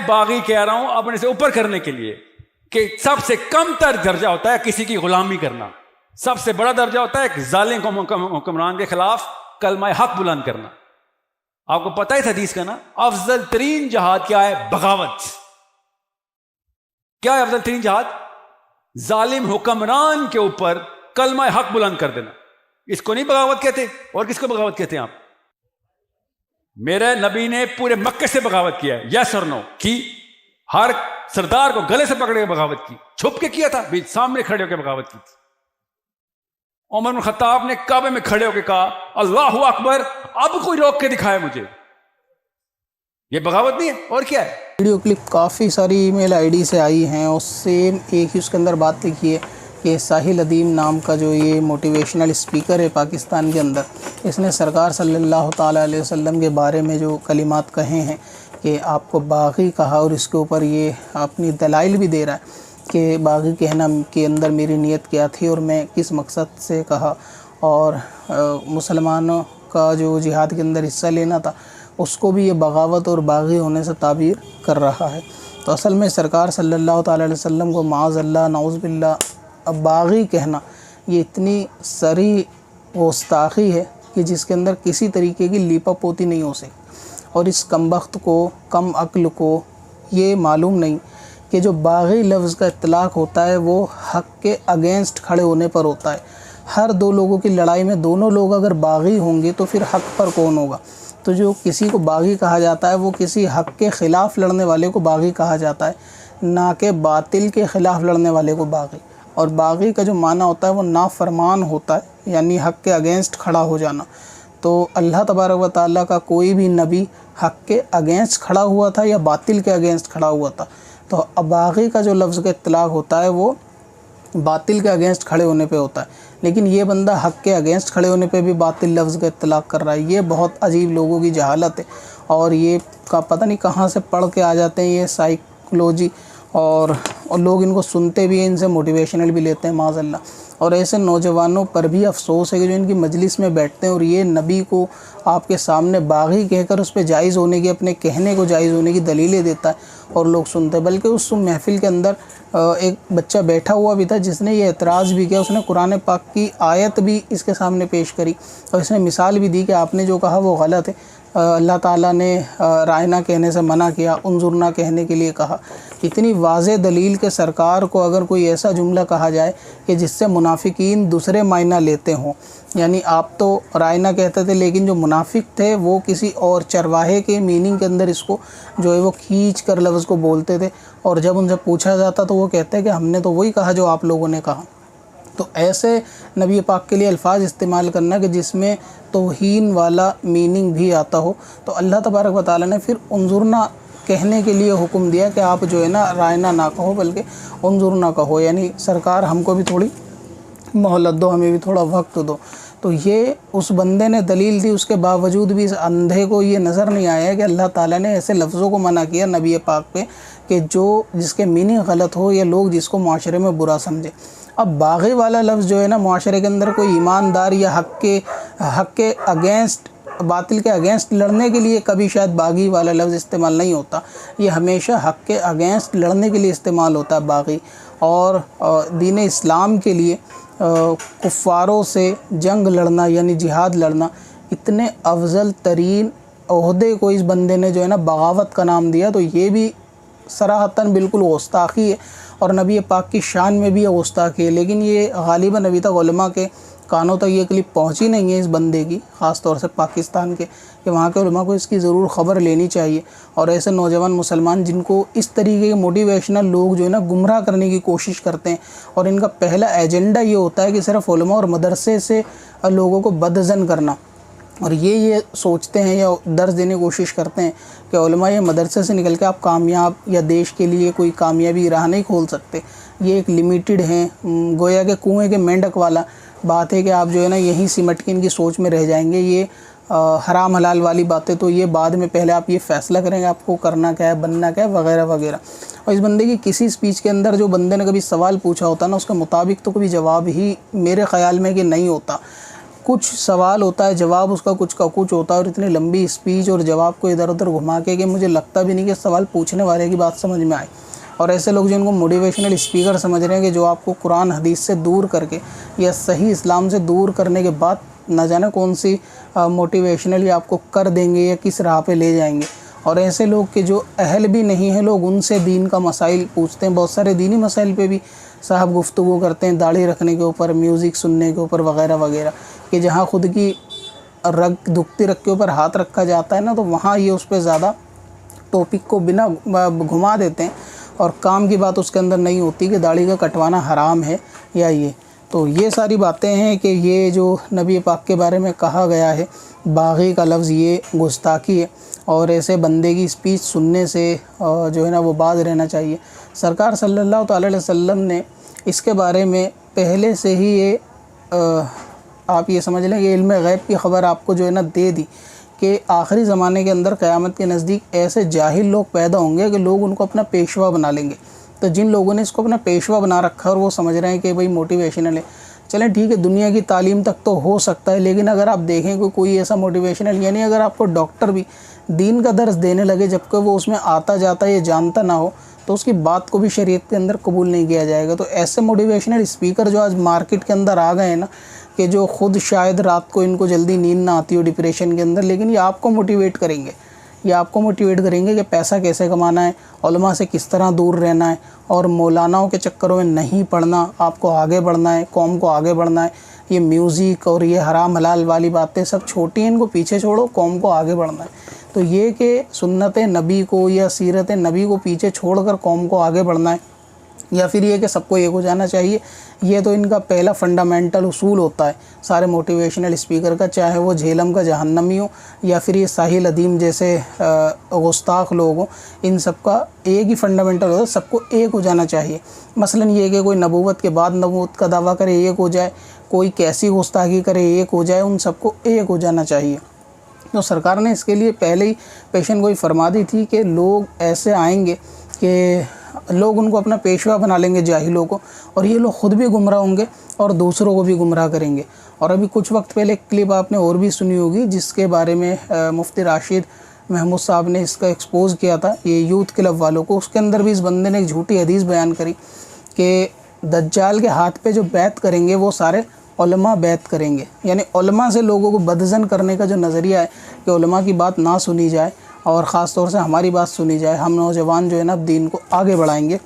باغی کہہ رہا ہوں اپنے سے اوپر کرنے کے لیے کہ سب سے کم تر درجہ ہوتا ہے کسی کی غلامی کرنا، سب سے بڑا درجہ ہوتا ہے ایک ظالم حکمران کے خلاف کلمہ حق بلند کرنا۔ آپ کو پتہ ہے اس حدیث کا نا، افضل ترین جہاد کیا ہے؟ بغاوت۔ کیا ہے افضل ترین جہاد؟ ظالم حکمران کے اوپر کلمہ حق بلند کر دینا۔ اس کو نہیں بغاوت کہتے؟ اور کس کو بغاوت کہتے ہیں آپ؟ میرے نبی نے پورے مکے سے بغاوت کیا ہے، یس اور نو کی؟ ہر سردار کو گلے سے پکڑ کے بغاوت کی، چھپ کے کیا تھا؟ بھی سامنے کھڑے ہو کے بغاوت کی تھی۔ عمر بن خطاب نے کعبے میں کھڑے ہو کے کہا اللہ اکبر، اب کوئی روک کے دکھائے مجھے۔ یہ بغاوت نہیں ہے اور کیا ہے؟ ویڈیو کلپ کافی ساری ای میل آئی ڈی سے آئی ہیں، اس سیم ایک ہی اس کے اندر بات لکھی ہے کہ ساحل ادیم نام کا جو یہ موٹیویشنل اسپیکر ہے پاکستان کے اندر، اس نے سرکار صلی اللہ تعالیٰ علیہ وسلم کے بارے میں جو کلمات کہے ہیں کہ آپ کو باغی کہا، اور اس کے اوپر یہ اپنی دلائل بھی دے رہا ہے کہ باغی کہنا کے اندر میری نیت کیا تھی اور میں کس مقصد سے کہا، اور مسلمانوں کا جو جہاد کے اندر حصہ لینا تھا اس کو بھی یہ بغاوت اور باغی ہونے سے تعبیر کر رہا ہے۔ تو اصل میں سرکار صلی اللہ تعالیٰ علیہ وسلم کو معاذ اللہ نعوذ باللہ باغی کہنا یہ اتنی صریح گستاخی ہے کہ جس کے اندر کسی طریقے کی لیپا پوتی نہیں ہو سکتی، اور اس کم بخت کو، کم عقل کو یہ معلوم نہیں کہ جو باغی لفظ کا اطلاق ہوتا ہے وہ حق کے اگینسٹ کھڑے ہونے پر ہوتا ہے۔ ہر دو لوگوں کی لڑائی میں دونوں لوگ اگر باغی ہوں گے تو پھر حق پر کون ہوگا؟ تو جو کسی کو باغی کہا جاتا ہے وہ کسی حق کے خلاف لڑنے والے کو باغی کہا جاتا ہے، نہ کہ باطل کے خلاف لڑنے والے کو باغی۔ اور باغی کا جو معنی ہوتا ہے وہ نافرمان ہوتا ہے، یعنی حق کے اگینسٹ کھڑا ہو جانا۔ تو اللہ تبارک و تعالیٰ کا کوئی بھی نبی حق کے اگینسٹ کھڑا ہوا تھا یا باطل کے اگینسٹ کھڑا ہوا تھا؟ تو باغی کا جو لفظ کا اطلاق ہوتا ہے وہ باطل کے اگینسٹ کھڑے ہونے پہ ہوتا ہے، لیکن یہ بندہ حق کے اگینسٹ کھڑے ہونے پہ بھی باطل لفظ کا اطلاق کر رہا ہے۔ یہ بہت عجیب لوگوں کی جہالت ہے، اور یہ پتہ نہیں کہاں سے پڑھ کے آ جاتے ہیں یہ سائیکولوجی، اور لوگ ان کو سنتے بھی ہیں، ان سے موٹیویشنل بھی لیتے ہیں معاذ اللہ۔ اور ایسے نوجوانوں پر بھی افسوس ہے کہ جو ان کی مجلس میں بیٹھتے ہیں اور یہ نبی کو آپ کے سامنے باغی کہہ کر اس پہ جائز ہونے کی، اپنے کہنے کو جائز ہونے کی دلیلیں دیتا ہے اور لوگ سنتے ہیں۔ بلکہ اس محفل کے اندر ایک بچہ بیٹھا ہوا بھی تھا جس نے یہ اعتراض بھی کیا، اس نے قرآن پاک کی آیت بھی اس کے سامنے پیش کری، اور اس نے مثال بھی دی کہ آپ نے جو کہا وہ غلط ہے۔ اللہ تعالیٰ نے رائنا کہنے سے منع کیا، انظرنا کہنے کے لیے کہا۔ اتنی واضح دلیل کہ سرکار کو اگر کوئی ایسا جملہ کہا جائے کہ جس سے منافقین دوسرے معنی لیتے ہوں، یعنی آپ تو رائنا کہتے تھے لیکن جو منافق تھے وہ کسی اور چرواہے کے میننگ کے اندر اس کو جو ہے وہ کھینچ کر لفظ کو بولتے تھے، اور جب ان سے پوچھا جاتا تو وہ کہتے ہیں کہ ہم نے تو وہی کہا جو آپ لوگوں نے کہا۔ تو ایسے نبی پاک کے لیے الفاظ استعمال کرنا کہ جس میں توہین والا میننگ بھی آتا ہو، تو اللہ تبارک و تعالیٰ نے پھر انظرنا کہنے کے لیے حکم دیا کہ آپ جو ہے نا رائنا نہ کہو بلکہ انظرنا کہو، یعنی سرکار ہم کو بھی تھوڑی مہلت دو، ہمیں بھی تھوڑا وقت دو۔ تو یہ اس بندے نے دلیل دی، اس کے باوجود بھی اس اندھے کو یہ نظر نہیں آیا کہ اللہ تعالیٰ نے ایسے لفظوں کو منع کیا نبی پاک پہ کہ جس کے میننگ غلط ہو یا لوگ جس کو معاشرے میں برا سمجھے۔ اب باغی والا لفظ جو ہے نا معاشرے کے اندر کوئی ایماندار یا حق کے اگینسٹ، باطل کے اگینسٹ لڑنے کے لیے کبھی شاید باغی والا لفظ استعمال نہیں ہوتا، یہ ہمیشہ حق کے اگینسٹ لڑنے کے لیے استعمال ہوتا ہے باغی۔ اور دین اسلام کے لیے کفاروں سے جنگ لڑنا یعنی جہاد لڑنا، اتنے افضل ترین عہدے کو اس بندے نے جو ہے نا بغاوت کا نام دیا، تو یہ بھی صراحتاً بالکل گستاخی ہے، اور نبی پاک کی شان میں بھی یہ گستاخی ہے۔ لیکن یہ غالباً ابھی تک علماء کے کانوں تک یہ کلپ پہنچی نہیں ہے اس بندے کی، خاص طور سے پاکستان کے، کہ وہاں کے علماء کو اس کی ضرور خبر لینی چاہیے۔ اور ایسے نوجوان مسلمان جن کو اس طریقے کے موٹیویشنل لوگ جو ہے نا گمراہ کرنے کی کوشش کرتے ہیں، اور ان کا پہلا ایجنڈا یہ ہوتا ہے کہ صرف علماء اور مدرسے سے لوگوں کو بدظن کرنا، اور یہ سوچتے ہیں یا درس دینے کی کوشش کرتے ہیں کہ علماء یا مدرسے سے نکل کے آپ کامیاب یا دیش کے لیے کوئی کامیابی راہ نہیں کھول سکتے، یہ ایک لمیٹڈ ہیں، گویا کہ کنویں کے مینڈک والا بات ہے کہ آپ جو ہے نا یہیں سمٹ کے ان کی سوچ میں رہ جائیں گے۔ یہ حرام حلال والی باتیں تو یہ بعد میں، پہلے آپ یہ فیصلہ کریں گے آپ کو کرنا کیا ہے، بننا کیا ہے، وغیرہ وغیرہ۔ اور اس بندے کی کسی سپیچ کے اندر جو بندے نے کبھی سوال پوچھا ہوتا نا اس کے مطابق تو کبھی جواب ہی میرے خیال میں کہ نہیں ہوتا۔ کچھ سوال ہوتا ہے جواب اس کا کچھ ہوتا ہے، اور اتنی لمبی اسپیچ اور جواب کو ادھر ادھر گھما کے کہ مجھے لگتا بھی نہیں کہ سوال پوچھنے والے کی بات سمجھ میں آئے۔ اور ایسے لوگ جن کو موٹیویشنل اسپیکر سمجھ رہے ہیں کہ جو آپ کو قرآن حدیث سے دور کر کے یا صحیح اسلام سے دور کرنے کے بعد نہ جانے کون سی موٹیویشنل یا آپ کو کر دیں گے یا کس راہ پہ لے جائیں گے۔ اور ایسے لوگ کہ جو اہل بھی نہیں ہیں، لوگ ان سے دین کا مسائل پوچھتے ہیں، بہت سارے دینی مسائل پہ بھی صاحب گفتگو کرتے ہیں، داڑھی رکھنے کے اوپر، میوزک سننے کے اوپر وغیرہ وغیرہ، کہ جہاں خود کی رگ دکھتی رگ کے اوپر ہاتھ رکھا جاتا ہے نا، تو وہاں یہ اس پہ زیادہ ٹاپک کو بنا گھما دیتے ہیں، اور کام کی بات اس کے اندر نہیں ہوتی کہ داڑھی کا کٹوانا حرام ہے یا یہ۔ تو یہ ساری باتیں ہیں کہ یہ جو نبی پاک کے بارے میں کہا گیا ہے، باغی کا لفظ یہ گستاخی ہے، اور ایسے بندے کی اسپیچ سننے سے جو ہے نا وہ باز رہنا چاہیے۔ سرکار صلی اللہ تعالی علیہ وسلم نے اس کے بارے میں پہلے سے ہی یہ آپ یہ سمجھ لیں کہ علم غیب کی خبر آپ کو جو ہے نا دے دی کہ آخری زمانے کے اندر قیامت کے نزدیک ایسے جاہل لوگ پیدا ہوں گے کہ لوگ ان کو اپنا پیشوا بنا لیں گے۔ تو جن لوگوں نے اس کو اپنا پیشوا بنا رکھا اور وہ سمجھ رہے ہیں کہ بھئی موٹیویشنل ہے، چلیں ٹھیک ہے، دنیا کی تعلیم تک تو ہو سکتا ہے، لیکن اگر آپ دیکھیں کہ کوئی ایسا موٹیویشنل، یعنی اگر آپ کو ڈاکٹر بھی دین کا درس دینے لگے جبکہ وہ اس میں آتا جاتا یہ جانتا نہ ہو، تو اس کی بات کو بھی شریعت کے اندر قبول نہیں کیا جائے گا۔ تو ایسے موٹیویشنل اسپیکر جو آج مارکیٹ کے اندر آ گئے ہیں نا، کہ جو خود شاید رات کو ان کو جلدی نیند نہ آتی ہو ڈپریشن کے اندر، لیکن یہ آپ کو موٹیویٹ کریں گے، کہ پیسہ کیسے کمانا ہے، علماء سے کس طرح دور رہنا ہے، اور مولاناؤں کے چکروں میں نہیں پڑنا، آپ کو آگے بڑھنا ہے، قوم کو آگے بڑھنا ہے۔ یہ میوزک اور یہ حرام حلال والی باتیں سب چھوٹی ہیں، ان کو پیچھے چھوڑو، قوم کو آگے بڑھنا ہے۔ تو یہ کہ سنت نبی کو یا سیرت نبی کو پیچھے چھوڑ کر قوم کو آگے بڑھنا ہے، یا پھر یہ کہ سب کو ایک ہو جانا چاہیے، یہ تو ان کا پہلا فنڈامنٹل اصول ہوتا ہے سارے موٹیویشنل اسپیکر کا، چاہے وہ جہلم کا جہنمی ہو یا پھر یہ ساحل ادیم جیسے گستاخ لوگ ہوں، ان سب کا ایک ہی فنڈامنٹل ہوتا ہے، سب کو ایک ہو جانا چاہیے۔ مثلا یہ کہ کوئی نبوت کے بعد نبوت کا دعویٰ کرے ایک ہو جائے، کوئی کیسی گستاخی کرے ایک ہو جائے، ان سب کو ایک ہو جانا چاہیے۔ تو سرکار نے اس کے لیے پہلے ہی پیشن گوئی فرما دی تھی کہ لوگ ایسے آئیں گے کہ لوگ ان کو اپنا پیشوا بنا لیں گے جاہلوں کو، اور یہ لوگ خود بھی گمراہ ہوں گے اور دوسروں کو بھی گمراہ کریں گے۔ اور ابھی کچھ وقت پہلے ایک کلپ آپ نے اور بھی سنی ہوگی جس کے بارے میں مفتی راشد محمود صاحب نے اس کا ایکسپوز کیا تھا یہ یوتھ کلب والوں کو۔ اس کے اندر بھی اس بندے نے ایک جھوٹی حدیث بیان کری کہ دجال کے ہاتھ پہ جو بیعت کریں گے وہ سارے علماء بیعت کریں گے، یعنی علماء سے لوگوں کو بدظن کرنے کا جو نظریہ ہے کہ علماء کی بات نہ سنی جائے اور خاص طور سے ہماری بات سنی جائے، ہم نوجوان جو ہے نا دین کو آگے بڑھائیں گے۔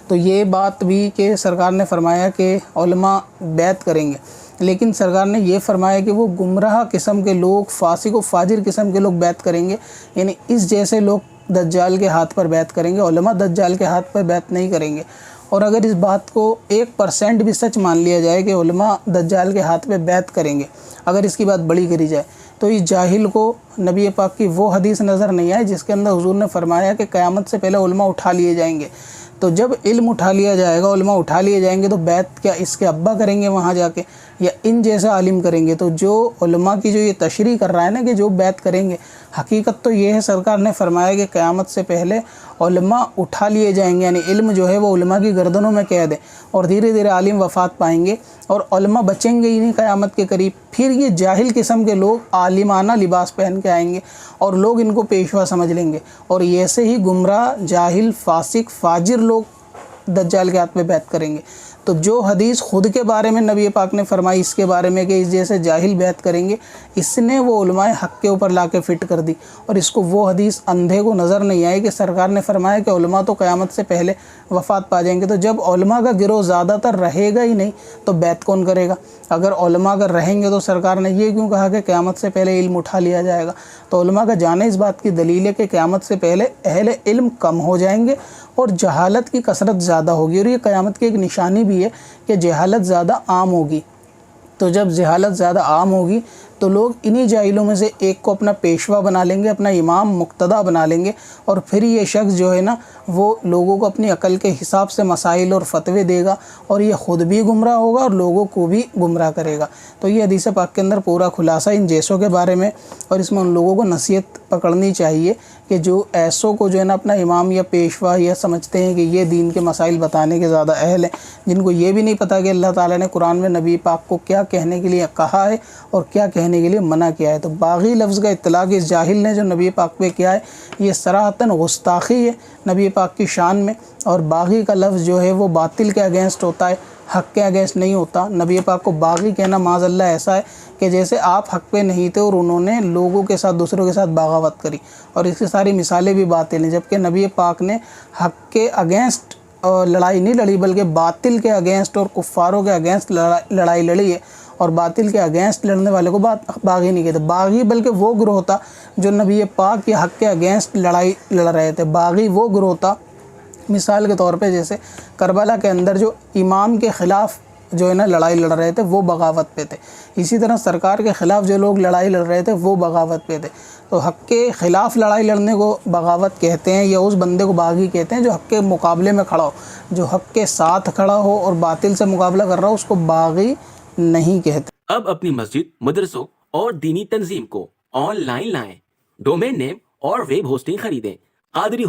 تو یہ بات بھی کہ سرکار نے فرمایا کہ علماء بیعت کریں گے، لیکن سرکار نے یہ فرمایا کہ وہ گمراہ قسم کے لوگ، فاسق و فاجر قسم کے لوگ بیعت کریں گے، یعنی اس جیسے لوگ دجال کے ہاتھ پر بیعت کریں گے، علماء دجال کے ہاتھ پر بیعت نہیں کریں گے۔ اور اگر اس بات کو 1% بھی سچ مان لیا جائے کہ علماء دجال کے ہاتھ پہ بیعت کریں گے، اگر اس کی بات بڑی کری جائے، تو اس جاہل کو نبی پاک کی وہ حدیث نظر نہیں آئے جس کے اندر حضور نے فرمایا کہ قیامت سے پہلے علماء اٹھا لیے جائیں گے۔ تو جب علم اٹھا لیا جائے گا، علماء اٹھا لیے جائیں گے، تو بیعت کیا اس کے ابا کریں گے وہاں جا کے یا ان جیسا عالم کریں گے؟ تو جو علماء کی جو یہ تشریح کر رہا ہے نا کہ جو بیعت کریں گے، حقیقت تو یہ ہے سرکار نے فرمایا کہ قیامت سے پہلے علماء اٹھا لیے جائیں گے، یعنی علم جو ہے وہ علماء کی گردنوں میں قید ہے، اور دھیرے دھیرے عالم وفات پائیں گے اور علماء بچیں گے ہی نہیں قیامت کے قریب۔ پھر یہ جاہل قسم کے لوگ عالمانہ لباس پہن کے آئیں گے اور لوگ ان کو پیشوا سمجھ لیں گے، اور ایسے ہی گمراہ جاہل فاسق فاجر لوگ دجال کے ہاتھ میں بیعت کریں گے۔ تو جو حدیث خود کے بارے میں نبی پاک نے فرمائی اس کے بارے میں کہ اس جیسے جاہل بیعت کریں گے، اس نے وہ علماء حق کے اوپر لا کے فٹ کر دی، اور اس کو وہ حدیث اندھے کو نظر نہیں آئی کہ سرکار نے فرمایا کہ علماء تو قیامت سے پہلے وفات پا جائیں گے۔ تو جب علماء کا گروہ زیادہ تر رہے گا ہی نہیں تو بیعت کون کرے گا؟ اگر علماء اگر رہیں گے تو سرکار نے یہ کیوں کہا کہ قیامت سے پہلے علم اٹھا لیا جائے گا؟ تو علماء کا جانا اس بات کی دلیل ہے کہ قیامت سے پہلے اہل علم کم ہو جائیں گے اور جہالت کی کثرت زیادہ ہوگی، اور یہ قیامت کی ایک نشانی بھی ہے کہ جہالت زیادہ عام ہوگی۔ تو جب جہالت زیادہ عام ہوگی تو لوگ انہی جاہلوں میں سے ایک کو اپنا پیشوا بنا لیں گے، اپنا امام مقتدیٰ بنا لیں گے، اور پھر یہ شخص جو ہے نا وہ لوگوں کو اپنی عقل کے حساب سے مسائل اور فتوے دے گا، اور یہ خود بھی گمراہ ہوگا اور لوگوں کو بھی گمراہ کرے گا۔ تو یہ حدیث پاک کے اندر پورا خلاصہ ان جیسوں کے بارے میں، اور اس میں ان لوگوں کو نصیحت پکڑنی چاہیے کہ جو ایسوں کو جو ہے نا اپنا امام یا پیشوا یا سمجھتے ہیں کہ یہ دین کے مسائل بتانے کے زیادہ اہل ہیں، جن کو یہ بھی نہیں پتہ کہ اللہ تعالیٰ نے قرآن میں نبی پاک کو کیا کہنے کے لیے کہا ہے اور کیا کہنے کے لیے منع کیا ہے۔ تو باغی لفظ کا اطلاق اس جاہل نے جو نبی پاک پہ کیا ہے یہ صراحتاً گستاخی ہے نبی پاک کی شان میں، اور باغی کا لفظ جو ہے وہ باطل کے اگینسٹ ہوتا ہے، حق کے اگینسٹ نہیں ہوتا۔ نبی پاک کو باغی کہنا معاذ اللہ ایسا ہے کہ جیسے آپ حق پہ نہیں تھے اور انہوں نے لوگوں کے ساتھ دوسروں کے ساتھ بغاوت کری، اور اس کی ساری مثالیں بھی باطل ہیں، جبکہ نبی پاک نے حق کے اگینسٹ لڑائی نہیں لڑی بلکہ باطل کے اگینسٹ اور کفاروں کے اگینسٹ لڑائی لڑی ہے، اور باطل کے اگینسٹ لڑنے والے کو باغی نہیں کہتے۔ باغی بلکہ وہ گروہ تھا جو نبی پاک کے حق کے اگینسٹ لڑائی لڑ رہے تھے۔ باغی وہ گروہ تھا مثال کے طور پہ جیسے کربلا کے اندر جو امام کے خلاف جو ہے نا لڑائی لڑ رہے تھے وہ بغاوت پہ تھے، اسی طرح سرکار کے خلاف جو لوگ لڑائی لڑ رہے تھے وہ بغاوت پہ تھے۔ تو حق کے خلاف لڑائی لڑنے کو بغاوت کہتے ہیں، یا اس بندے کو باغی کہتے ہیں جو حق کے مقابلے میں کھڑا ہو، جو حق کے ساتھ کھڑا ہو اور باطل سے مقابلہ کر رہا ہو اس کو باغی نہیں کہتے۔ اب اپنی مسجد، مدرسوں اور دینی تنظیم کو آن لائن لائیں۔ ڈومین نیم اور ویب ہوسٹنگ خریدیں۔ قادری